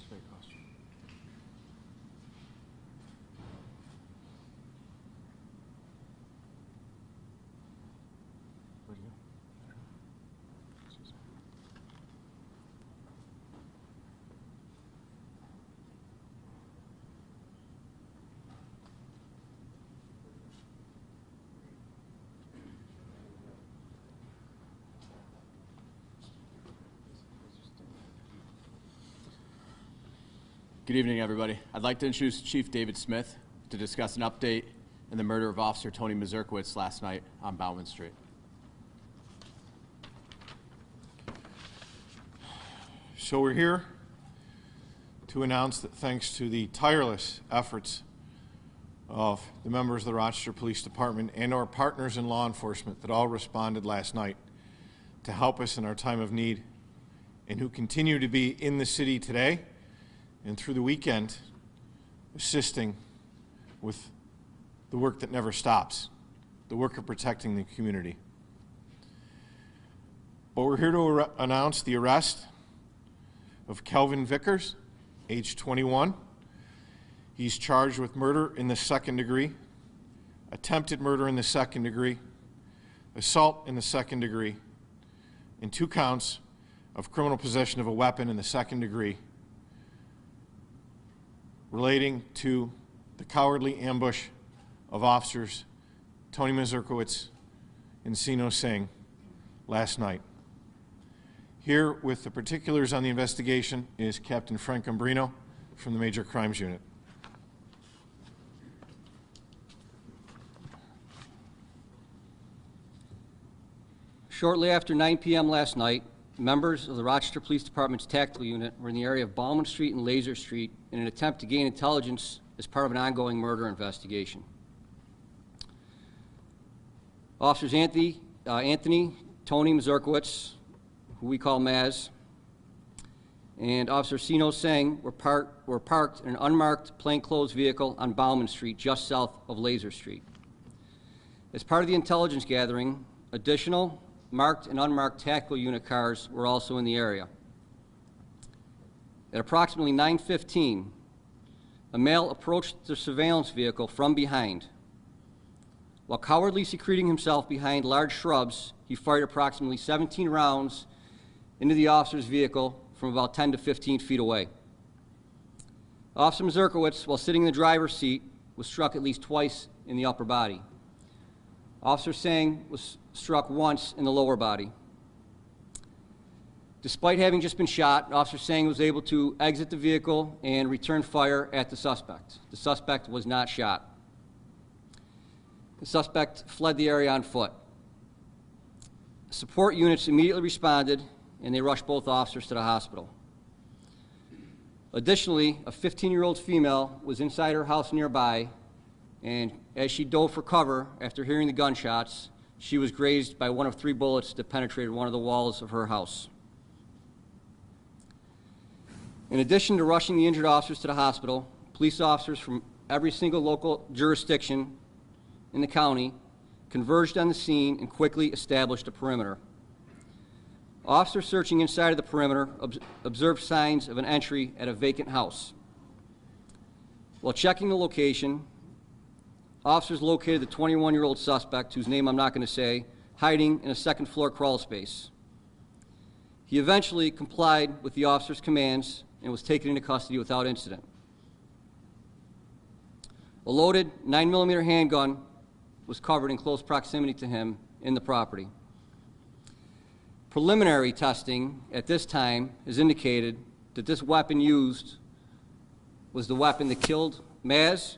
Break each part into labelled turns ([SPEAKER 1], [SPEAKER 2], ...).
[SPEAKER 1] Great question. Where'd you go? Excuse me. Good evening, everybody. I'd like to introduce Chief David Smith to discuss an update in the murder of Officer Tony Mazurkiewicz last night on Bauman Street.
[SPEAKER 2] So we're here to announce that thanks to the tireless efforts of the members of the Rochester Police Department and our partners in law enforcement that all responded last night to help us in our time of need and who continue to be in the city today and through the weekend, assisting with the work that never stops, the work of protecting the community. But we're here to announce the arrest of Kelvin Vickers, age 21. He's charged with murder in the second degree, attempted murder in the second degree, assault in the second degree, and 2 counts of criminal possession of a weapon in the second degree relating to the cowardly ambush of officers Tony Mazurkiewicz and Sino Seng last night. Here with the particulars on the investigation is Captain Frank Umbrino from the Major Crimes Unit.
[SPEAKER 3] Shortly after 9 p.m. last night, members of the Rochester Police Department's tactical unit were in the area of Bauman Street and Laser Street in an attempt to gain intelligence as part of an ongoing murder investigation. Officers Anthony Tony Mazurkiewicz, who we call Maz, and Officer Sino Seng were parked in an unmarked plainclothes vehicle on Bauman Street just south of Laser Street. As part of the intelligence gathering, additional marked and unmarked tactical unit cars were also in the area. At approximately 9:15, a male approached the surveillance vehicle from behind. While cowardly secreting himself behind large shrubs, he fired approximately 17 rounds into the officer's vehicle from about 10 to 15 feet away. Officer Mazurkiewicz, while sitting in the driver's seat, was struck at least twice in the upper body. Officer Seng was struck once in the lower body. Despite having just been shot, Officer Seng was able to exit the vehicle and return fire at the suspect. The suspect was not shot. The suspect fled the area on foot. Support units immediately responded, and they rushed both officers to the hospital. Additionally, a 15-year-old female was inside her house nearby, and as she dove for cover after hearing the gunshots, she was grazed by one of 3 bullets that penetrated one of the walls of her house. In addition to rushing the injured officers to the hospital, police officers from every single local jurisdiction in the county converged on the scene and quickly established a perimeter. Officers searching inside of the perimeter observed signs of an entry at a vacant house. While checking the location, officers located the 21-year-old suspect, whose name I'm not going to say, hiding in a second-floor crawl space. He eventually complied with the officer's commands and was taken into custody without incident. A loaded 9mm handgun was covered in close proximity to him in the property. Preliminary testing at this time has indicated that this weapon used was the weapon that killed Maz,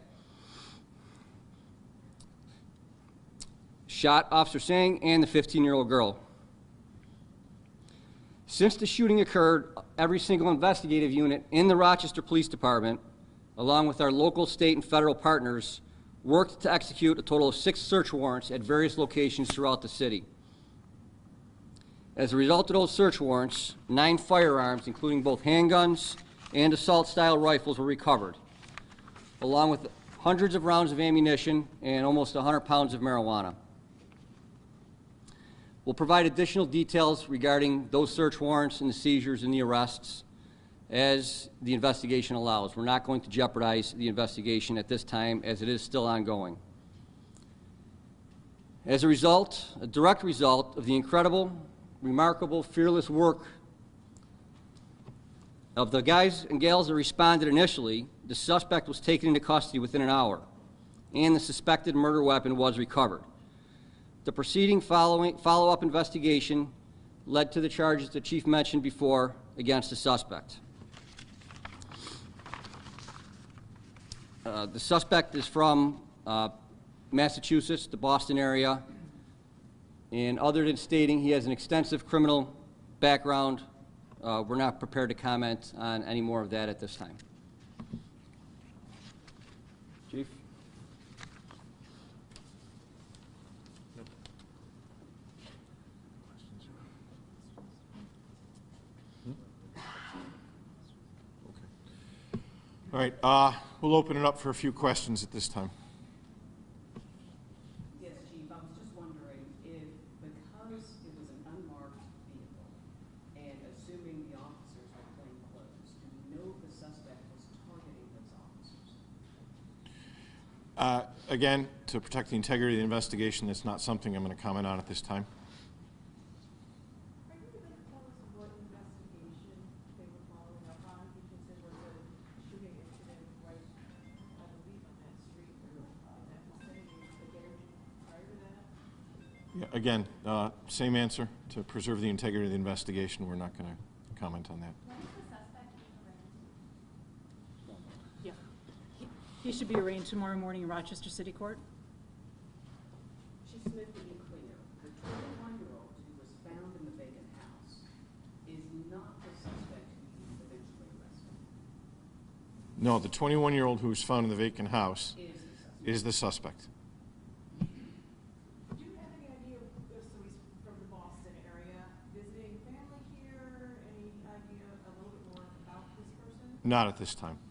[SPEAKER 3] shot Officer Seng, and the 15-year-old girl. Since the shooting occurred, every single investigative unit in the Rochester Police Department, along with our local, state, and federal partners, worked to execute a total of 6 search warrants at various locations throughout the city. As a result of those search warrants, 9 firearms, including both handguns and assault-style rifles, were recovered, along with hundreds of rounds of ammunition and almost 100 pounds of marijuana. We'll provide additional details regarding those search warrants and the seizures and the arrests as the investigation allows. We're not going to jeopardize the investigation at this time, as it is still ongoing. As a result, a direct result of the incredible, remarkable, fearless work of the guys and gals that responded initially, the suspect was taken into custody within an hour, and the suspected murder weapon was recovered. The preceding follow-up investigation led to the charges the Chief mentioned before against the suspect. The suspect is from Massachusetts, the Boston area, and other than stating he has an extensive criminal background, we're not prepared to comment on any more of that at this time. Chief?
[SPEAKER 2] All right, we'll open it up for a few questions at this time.
[SPEAKER 4] Yes, Chief, I was just wondering if, because it was an unmarked vehicle, and assuming the officers were plain clothes, do we know if the suspect was targeting those officers?
[SPEAKER 2] Again, to protect the integrity of the investigation, that's not something I'm going to comment on at this time.
[SPEAKER 5] Are you able to tell us what investigation they were following up on? Because there was a shooting incident right, I believe, on that street or in that vicinity prior to that?
[SPEAKER 2] Yeah, again, same answer. To preserve the integrity of the investigation, we're not going to comment on that.
[SPEAKER 5] When is the suspect being arraigned?
[SPEAKER 6] Yeah. He should be arraigned tomorrow morning in Rochester City Court.
[SPEAKER 4] Chief Smith, to be clear, the 21-year-old who was found in the vacant house is not the suspect who was eventually arrested.
[SPEAKER 2] No, the 21-year-old who was found in the vacant house
[SPEAKER 4] Is the suspect.
[SPEAKER 2] is the suspect.
[SPEAKER 5] Do you have any idea, so he's from the Boston area, visiting family here? Any idea a little bit more about this person?
[SPEAKER 2] Not at this time.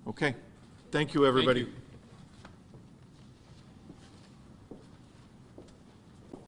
[SPEAKER 2] Okay. Thank you, everybody.
[SPEAKER 3] Thank you.